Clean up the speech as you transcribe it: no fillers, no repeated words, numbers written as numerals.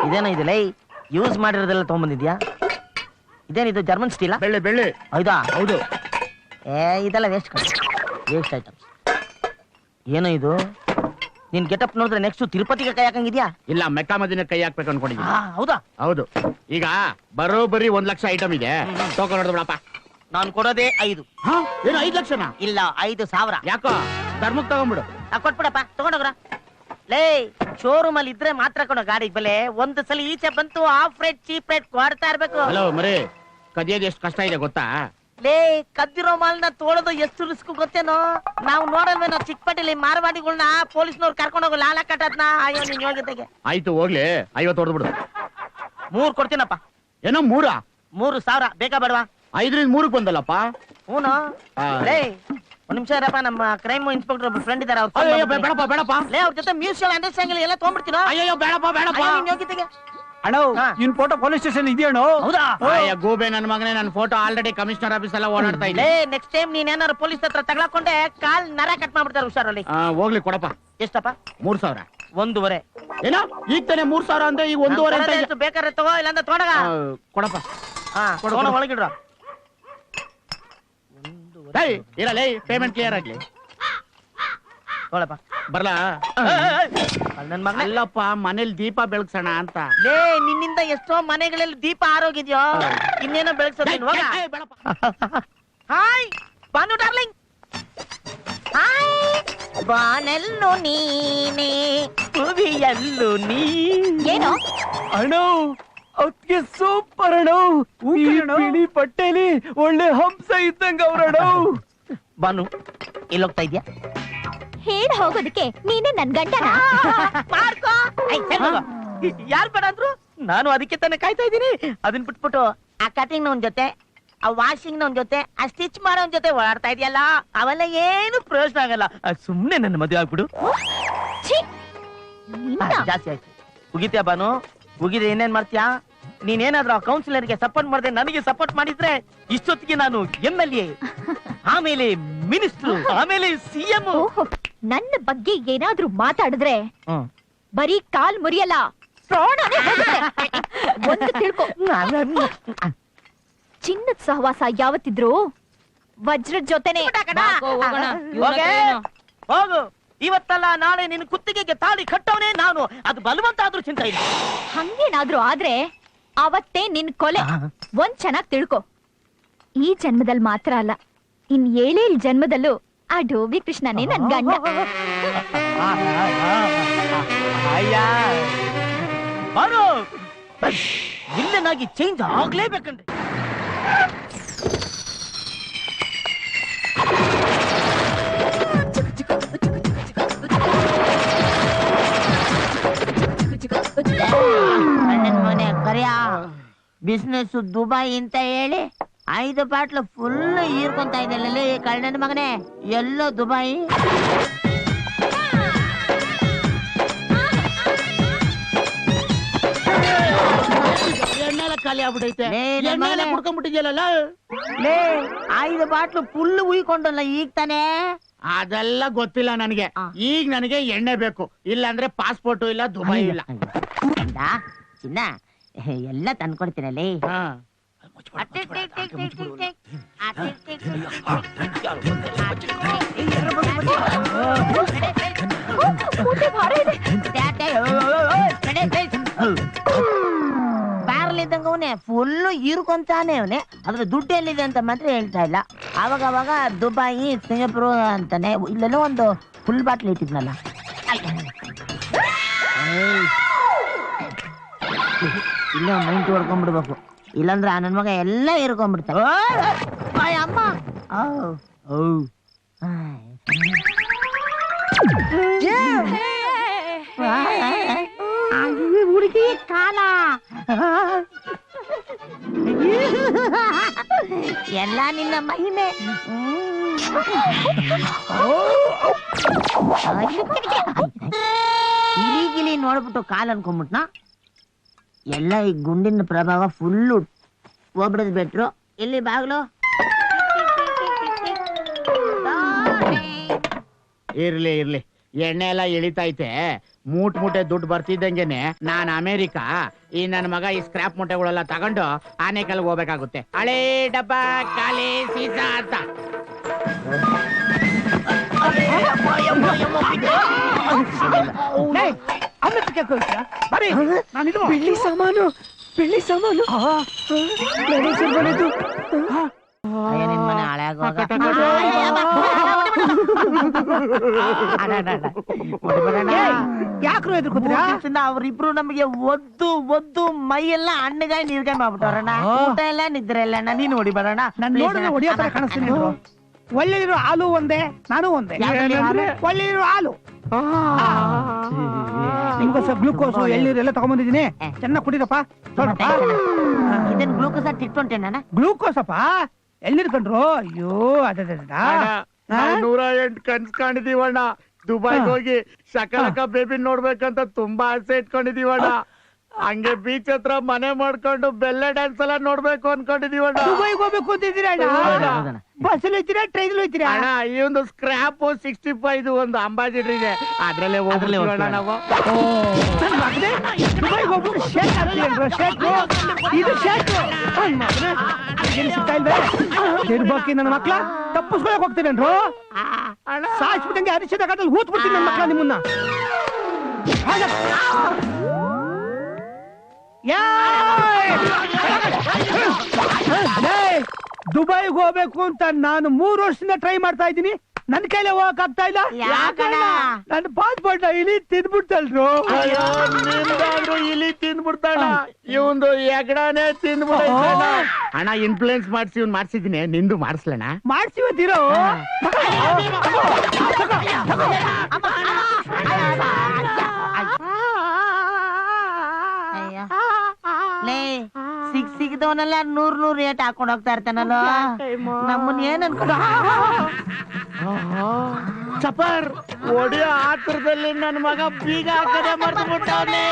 ಇದೇನ ಇದು ಲೈ ಯೂಸ್ ಮಾಡಿರೋದೆಲ್ಲ ತಗೊಂಡ್ಬಂದಿದ್ಯಾ? ಇದೇನಿದು ಜರ್ಮನ್ ಸ್ಟೀಲಾ? ಬೆಳ್ಳಿ ಬೆಳ್ಳಿ. ಹೌದಾ? ಹೌದು. ಇದೆಲ್ಲ ವೇಸ್ಟ್ ವೇಸ್ಟ್ ಐಟಮ್ಸ್. ಏನೋ ಇದು ನಿನ್ ಗೆಟಪ್ ನೋಡಿದ್ರೆ ನೆಕ್ಸ್ಟ್ ತಿರುಪತಿಗೆ ಕೈ ಹಾಕಂಗಿದ್ಯಾ? ಇಲ್ಲ, ಮೆಕ್ಕಾ ಮದಿನ ಕೈ ಹಾಕ್ಬೇಕು ಅನ್ಕೊಂಡಿದ್ದೀನಿ. ಹೌದಾ? ಹೌದು. ಈಗ ಬರೋಬ್ಬರಿ 1 ಲಕ್ಷ ಐಟಮ್ ಇದೆ. ಟೋಕನ್ ಹೊಡೆದು ಬಿಡಪ್ಪ. ನಾನು ಕೊಡೋದೇ 5. ಏನು 5 ಲಕ್ಷನಾ? ಇಲ್ಲ 5,000. ಯಾಕೋ ಧರ್ಮಕ್ಕೆ ತಗೊಂಡ್ಬಿಡು. ಕೊಟ್ಬಿಡಪ್ಪ, ತಗೊಂಡೋಗ್ರ. ಲೇ ಶೋರೂಮ್ ಅಲ್ಲಿ ಇದ್ರೆ ಮಾತ್ರ ಕೊಡೋ ಗಾಡಿ ಬೆಲೆ. ಒಂದು ಸಲ ಈಚೆ ಬಂತು ಆಫ್ ರೇಟ್ ಚೀಪ್ ರೇಟ್ ಕೊಡ್ತಾ ಇರ್ಬೇಕು. ಹಲೋ ಮರಿ, ಕದಿಯೋದು ಎಷ್ಟು ಕಷ್ಟ ಇದೆ ಗೊತ್ತಾ? ಲೇ ಕದ್ದಿರೋ ಮಾಲ್ನ ತೋಳೋದು ಎಷ್ಟು ರಿಸ್ಕ್ ಗೊತ್ತೇನೋ? ನಾವು ನೋಡಲ್ವೇನೋ ಚಿಕ್ಕಪೇಟೆಲಿ ಮಾರವಾಡಿಗಳನ್ನ ಪೊಲೀಸ್ನವ್ರು ಕರ್ಕೊಂಡು ಹೋಗೋ ಲಾಲ ಕಟ್ಟದ್ನ. ಅಯ್ಯೋ ನೀನ್ ಯೋಗ್ಯತೆಗೆ. ಆಯ್ತು ಹೋಗ್ಲಿ, 50 ಹೊಡೆದ್ಬಿಡು. 3 ಕೊಡ್ತೀನಪ್ಪ. ಏನೋ 3? 3,000 ಬೇಕಾ ಬೇಡವಾ? 5ರಿಂದ 3ಕ್ಕೆ ಬಂದಲ್ಲಪ್ಪ. ಹೂನು. ಲೇ ಒಂದ್ ನಿಮಿಷ ಇರಪ್ಪ, ನಮ್ಮ ಕ್ರೈಮ್ ಇನ್ಸ್ಪೆಕ್ಟರ್ ಒಬ್ಬ ಫ್ರೆಂಡ್ ಇದಾರೆ. ಬೇಡಪ್ಪ ಬೇಡಪ್ಪ. ಲೇ ಅವ್ರ ಜೊತೆ ಮ್ಯೂಸಿಯಂ ಅಂಡರ್ಸ್ಟ್ಯಾಂಡಿಂಗ್ ಎಲ್ಲ ತಗೊಂಡ್ಬಿಡ್ತೀನೋ? ಅಯ್ಯೋ ಬೇಡಪ್ಪ ಬೇಡಪ್ಪ. ನಿನ್ ಯೋಗ್ಯತೆಗೆ. ಅಣ್ಣ ಇನ್ ಫೋಟೋ ಪೊಲೀಸ್ ಸ್ಟೇಷನ್ ಇದೆಯಣ್ಣ. ಹೌದಾ? ಗೂಬೆ ನನ್ನ ಮಗನೇ, ನನ್ನ ಫೋಟೋ ಆಲ್ರೆಡಿ ಕಮಿಷನರ್ ಆಫೀಸ್ ಎಲ್ಲ ಓಡಾಡ್ತಾ ಇದೆ. ಲೇ ನೆಕ್ಸ್ಟ್ ಟೈಮ್ ನೀನ್ ಏನಾರು ಪೊಲೀಸ್ ಹತ್ರ ತಗೊಳಕೊಂಡೆ ಕಾಲ್ ನರ ಕಟ್ ಮಾಡ್ಬಿಡ್ತಾರೆ, ಹುಷಾರಲ್ಲಿ. ಹೋಗ್ಲಿ ಕೊಡಪ್ಪ. ಎಷ್ಟಪ್ಪ? 3,000. 1.5. ಏನೋ ಈಗ ತಾನೆ 3,000 ಅಂದ್ರೆ ಈಗ 1.5 ಅಂತ ಇದೆ. ಬೇಕಾದ್ರೆ ತಗೋ, ಇಲ್ಲಾಂದ್ರೆ ತಗೊಂಡಾಗ ಕೊಡಪ್ಪ. ಕೊಡೋಣ, ಒಳಗಿಡ್ರ. ಇರಲ್ಲ, ಪೇಮೆಂಟ್ ಕ್ಲಿಯರ್ ಆಗ್ಲಿ. ತಗೊಳಪ್ಪ. ಬರ್ಲಾ? ನನ್ ಮಗ ಅಲ್ಲಪ್ಪ, ಮನೇಲಿ ದೀಪ ಬೆಳಗ್ಸೋಣ ಅಂತ. ಲೇ ನಿನ್ನಿಂದ ಎಷ್ಟೋ ಮನೆಗಳಲ್ಲಿ ದೀಪ ಆರೋಗಿದ್ಯೋ, ಇನ್ನೇನೋ ಬೆಳಗ್ಸೋದೇನು? ಹಾಯ್ ಬಾನು ಡಾರ್ಲಿಂಗ್. ಹಾಯ್ ಬಾನೆಲ್ಲು ನೀನೇ, ಭುವಿಯಲ್ಲು ನೀ. ಏನೋ ಅಣ್ಣ ಅವ್ರಿಗೆ ಸೂಪರ್ ಅಣ್ಣ. ಬಿಳಿ ಬಟ್ಟೆಲಿ ಒಳ್ಳೆ ಹಂಸ ಇದ್ದಂಗ ಅವ್ರಣ್ಣ. ಬಾನು ಎಲ್ಲೋಗ್ತಾ ಇದ್ಯಾ? ಹೇಳ ಹೋಗೋದಕ್ಕೆ ನೀನೇ ನನ್ ಗಂಡನ. ಯಾರು ಬೇಡ ಅಂದ್ರು? ನಾನು ಅದಕ್ಕೆ ತಾನೇ ಕಾಯ್ತಾ ಇದ್ದೀನಿ. ಅದನ್ನ ಬಿಟ್ಬಿಟ್ಟು ಆ ಕಟಿಂಗ್ ಒಂದ್ ಜೊತೆ, ಆ ವಾಷಿಂಗ್ ಒಂದ್ ಜೊತೆ, ಆ ಸ್ಟಿಚ್ ಮಾಡೋ ಒಂದ್ ಜೊತೆ ಓಡಾಡ್ತಾ ಇದೆಯಲ್ಲ, ಅವೆಲ್ಲ ಏನು ಪ್ರಯೋಜನ ಆಗಲ್ಲ. ಸುಮ್ನೆ ನನ್ನ ಮದುವೆ ಆಗ್ಬಿಡು. ಜಾಸ್ತಿ ಆಯ್ತು. ಮುಗಿತ್ಯಾ ಬಾನು? ಮುಗಿದ್ರೆ ಏನೇನ್ ಮಾಡ್ತೀಯಾ? ನೀನೇನಾದ್ರೂ ಆ ಕೌನ್ಸಿಲರ್ಗೆ ಸಪೋರ್ಟ್ ಮಾಡದೆ ನನಗೆ ಸಪೋರ್ಟ್ ಮಾಡಿದ್ರೆ ಇಷ್ಟೊತ್ತಿಗೆ ನಾನು MLA, ಆಮೇಲೆ ಮಿನಿಸ್ಟ್ರು, ಆಮೇಲೆ CM. ನನ್ನ ಬಗ್ಗೆ ಏನಾದ್ರೂ ಮಾತಾಡಿದ್ರೆ ಬರೀ ಕಾಲ್ ಮುರಿಯಲ್ಲ, ಪ್ರಾಣನೇ ಹೋಗುತ್ತೆ. ಒಂದು ತಿಳ್ಕೊ, ಚಿನ್ನದ ಸಹವಾಸ ಯಾವತ್ತಿದ್ರು ವಜ್ರದ ಜೊತೆನೆ. ಹೋಗು, ಇವತ್ತಲ್ಲ ನಾಳೆ ನಿನ್ನ ಕುತ್ತಿಗೆಗೆ ತಾಳಿ ಕಟ್ಟವನೇ ನಾನು. ಅದು ಬಲವಂತ ಆದ್ರೂ ಚಿಂತೆ ಇಲ್ಲ. ಹಂಗೇನಾದ್ರೂ ಆದ್ರೆ ಅವತ್ತೇ ನಿನ್ ಕೊಲೆ. ಒಂದ್ ಚೆನ್ನಾಗ್ ತಿಳ್ಕೊ, ಈ ಜನ್ಮದಲ್ಲಿ ಮಾತ್ರ ಅಲ್ಲ, ಇನ್ 7 ಜನ್ಮದಲ್ಲೂ ಆ ಡೋಬಿ ಕೃಷ್ಣನೇ ನನ್ ಗಂಡ. ಬಾನು ವಿಲ್ಲನಾಗಿ ಚೇಂಜ್ ಆಗ್ಲೇಬೇಕಂದ್ರೆ. ಮನೆ ಕರಿಯ ಬಿಸ್ನೆಸ್ ದುಬೈ ಅಂತ ಹೇಳಿ 5 ಬಾಟ್ಲು ಫುಲ್ ಹೀರ್ಕೊಂತ ಇದ್ದಲ್ಲ ಕಳ್ಳನ ಮಗನೇ. ಎಲ್ಲೋ ದುಬೈ. ಎಣ್ಣೆಲ್ಲ ಖಾಲಿ ಆಗ್ಬಿಟ್ಟೈತೆ. ಎಣ್ಣೆಲ್ಲ ಕುಡ್ಕೊಂಡ್ಬಿಟ್ಟಿದ್ಯಲ್ಲ. ಲೇ 5 ಬಾಟ್ಲು ಫುಲ್ ಉಯ್ಕೊಂಡಲ್ಲ ಈಗ ತಾನೇ. ಅದೆಲ್ಲ ಗೊತ್ತಿಲ್ಲ ನನಗೆ. ಈಗ ನನಗೆ ಎಣ್ಣೆ ಬೇಕು, ಇಲ್ಲಾಂದ್ರೆ ಪಾಸ್ಪೋರ್ಟ್ ಇಲ್ಲ, ದುಬೈ ಇಲ್ಲ. ಚಿನ್ನ ಎಲ್ಲ ತಂದ್ಕೊಡ್ತೀನಲ್ಲಿ. ಬ್ಯಾರಲ್ ಅವನೇ ಫುಲ್ ಹೀರ್ಕೊಂತಾನೆ ಅವನೇ. ಅದ್ರ ದುಡ್ಡು ಎಲ್ಲಿದೆ ಅಂತ ಮಾತ್ರ ಹೇಳ್ತಾ ಇಲ್ಲ. ಅವಾಗ ದುಬೈ, ಸಿಂಗಾಪುರ್ ಅಂತಾನೆ. ಇಲ್ಲೆಲ್ಲೋ ಒಂದು ಫುಲ್ ಬಾಟ್ಲ್ ಇಟ್ಟಿದ್ನಲ್ಲ. ಇಲ್ಲೇ ಮೈಂಟ್ ಹೊಡ್ಕೊಂಡ್ಬಿಡ್ಬೇಕು, ಇಲ್ಲಾಂದ್ರೆ ನನ್ನ ಮಗ ಎಲ್ಲ ಹೀರ್ಕೊಂಡ್ಬಿಡ್ತಾರೆ. ಅಮ್ಮ ಹುಡುಗಿ ಕಾಲ ಎಲ್ಲ ನಿನ್ನ ಮಹಿಮೆ. ಇಲಿಗಿಲಿ ನೋಡ್ಬಿಟ್ಟು ಕಾಲ್ ಅನ್ಕೊಂಡ್ಬಿಟ್ನಾ. ಎಲ್ಲ ಈ ಗುಂಡಿನ ಪ್ರಭಾವ ಫುಲ್ಲು ಹೋಗ್ಬಿಡದ್ ಬಿಟ್ರು. ಇಲ್ಲಿ ಬಾಗ್ಲು. ಇರ್ಲಿ ಎಣ್ಣೆ ಎಲ್ಲ ಇಳಿತೈತೆ. ಮೂಟೆ ದುಡ್ಡು ಬರ್ತಿದ್ದಂಗೆನೆ ನಾನ್ ಅಮೆರಿಕ ಈ ನನ್ನ ಮಗ ಈ ಸ್ಕ್ರಾಪ್ ಮೂಟೆಗಳೆಲ್ಲ ತಗೊಂಡು ಆನೆಕಲ್ ಹೋಗ್ಬೇಕಾಗುತ್ತೆ. ಹಳೇ ಡಬ್ಬ ಖಾಲಿ ಸೀಸಾ ಅಂತ. ಬೆಳ್ಳಿ ಸಾಮಾನು ಮ್ಯಾನೇಜರ್ ಬಂದಿದ್ದು. ನಿನ್ ಮನೆ ಹಳೆ ಯಾಕ್ರು ಎದ್ರುಕೊತೀರಾ? ಅವ್ರಿಬ್ರು ನಮಗೆ ಒದ್ದು ಮೈ ಎಲ್ಲ ಹಣ್ಣುಗಾಯಿ ನೀರ್ಗಾಯಿ ಮಾಡ್ಬಿಟ್ಟವ್ರಣ್ಣ. ಊಟ ಎಲ್ಲ ನಿದ್ರೆ ಇಲ್ಲ ಅಣ್ಣ. ನೀನ್ ಹೊಡಿಬೇಡಣ್ಣ. ನನ್ ನೋಡಿದ್ರೆ ಹೊಡಿಯೋ ತರ ಕಾಣಿಸ್ತೀನಿ. ಒಳ್ಳೆದಿರೋ ಹಾಲು ಒಂದೇ, ನಾನು ಒಂದೇ. ಒಳ್ಳೆದಿರೋ ಹಾಲು ನಿಮ್ಗೋಸ್ಕರ ಗ್ಲೂಕೋಸು ಎಳ್ನೀರು ಎಲ್ಲ ತಗೊಂಡ್ಬಂದಿದ್ದೀನಿ. ಚೆನ್ನಾಗಿ ಕುಡಿರಪ್ಪ. ಇದನ್ ಗ್ಲೂಕೋಸ್ ಅಂತ ಇಟ್ಕೊಂಟೇನ? ಗ್ಲೂಕೋಸಪ್ಪ, ಎಳ್ನೀರು ಕಂಡ್ರು. ಅಯ್ಯೋ ಅದ 108 ಕನ್ಸ್ ಕಾಣಿದೀವಣ್ಣ. ದುಬೈಗೆ ಹೋಗಿ ಶಕಲಕ ಬೇಬಿ ನೋಡ್ಬೇಕಂತ ತುಂಬಾ ಆಸೆ ಇಟ್ಕೊಂಡಿದೀವಣ್ಣ. ಹಂಗೆ ಬೀಚ್ ಹತ್ರ ಮನೆ ಮಾಡ್ಕೊಂಡು ಬೆಲ್ಲೆ ಡ್ಯಾನ್ಸ್ ಎಲ್ಲ ನೋಡ್ಬೇಕು ಅನ್ಕೊಂಡಿದೀವಣ್ಣ. ದುಬೈಗೆ ಹೋಗ್ಬೇಕು ಅಂತಿದ್ದೀರಾ? ಬಸ್ಸಲ್ಲಿ ಹೋಯ್ತೀರಾ, ಟ್ರೈನಲ್ಲಿ ಹೋಯ್ತೀರಾ? ಅಣ್ಣ ಈ ಒಂದು ಸ್ಕ್ರಾಪ್ 65 ಒಂದು ಅಂಬಾಸಿಡರ್ ಅದ್ರಲ್ಲೇ ಹೋಗ್ತೀವಣ್ಣ ನಾವು. ದುಬೈಗೆ ಹೋಗ್ಬಿಟ್ಟು ಶೇಕ್ ಆಗ್ತೀಯಲ್ವ? ಶೇಕು ಇದು ಶೇಕು ಬಾಕಿ ನನ್ನ ಮಕ್ಳ ತಪ್ಪಿಸ್ಕೊಳಕ್ ಹೋಗ್ತೀರೇನ್ರು? ಸಾಯಿಸ್ಬಿಟ್ಟಂಗೆ ಅರಿಶಿದ ಕಾಟಲ್ಲಿ ಹೂತ್ಬಿಡ್ತೀನಿ ನನ್ನ ಮಕ್ಳ ನಿಮ್ಮನ್ನ. ದುಬೈಗೆ ಹೋಗ್ಬೇಕು ಅಂತ ನಾನು 3 ವರ್ಷದಿಂದ ಟ್ರೈ ಮಾಡ್ತಾ ಇದ್ದೀನಿ. ನನ್ ಕೈಲೇ ಹೋಗಕ್ ಆಗ್ತಾ ಇಲ್ಲ. ನನ್ನ ಪಾಸ್ಪೋರ್ಟ್ ಇಲಿ ತಿಂದ್ಬಿಡ್ತಲ್ರು. ಇಲ್ಲಿ ತಿಂದ್ಬಿಡ್ತಾಳ. ಇವಂದು ಎಗಡಾನೆ ತಿಂದ್ಬಿಡ. ಅಣ್ಣ ಇನ್ಫ್ಲೂಯೆನ್ಸ್ ಮಾಡ್ಸಿ ಇವ್ನ್ ಮಾಡ್ಸಿದೀನಿ. ನಿಂದು ಮಾಡಿಸ್ಲಣ್ಣ? ಮಾಡ್ಸಿವತ್ತೀರೋ? ಸಿಗದವನೆಲ್ಲ 100 ರೇಟ್ ಹಾಕೊಂಡ್ ಹೋಗ್ತಾ ಇರ್ತಾನಲ್ಲ. ನಮ್ಮನ್ ಏನ್ ಅನ್ಕೊಂಡು ಚಪರ್ ಒಡಿಯೋ ಆತರದಲ್ಲಿ ನನ್ನ ಮಗ ಬೀಗ ಹಾಕದೆ ಮರ್ತು ಬಿಟ್ಟವನೇ.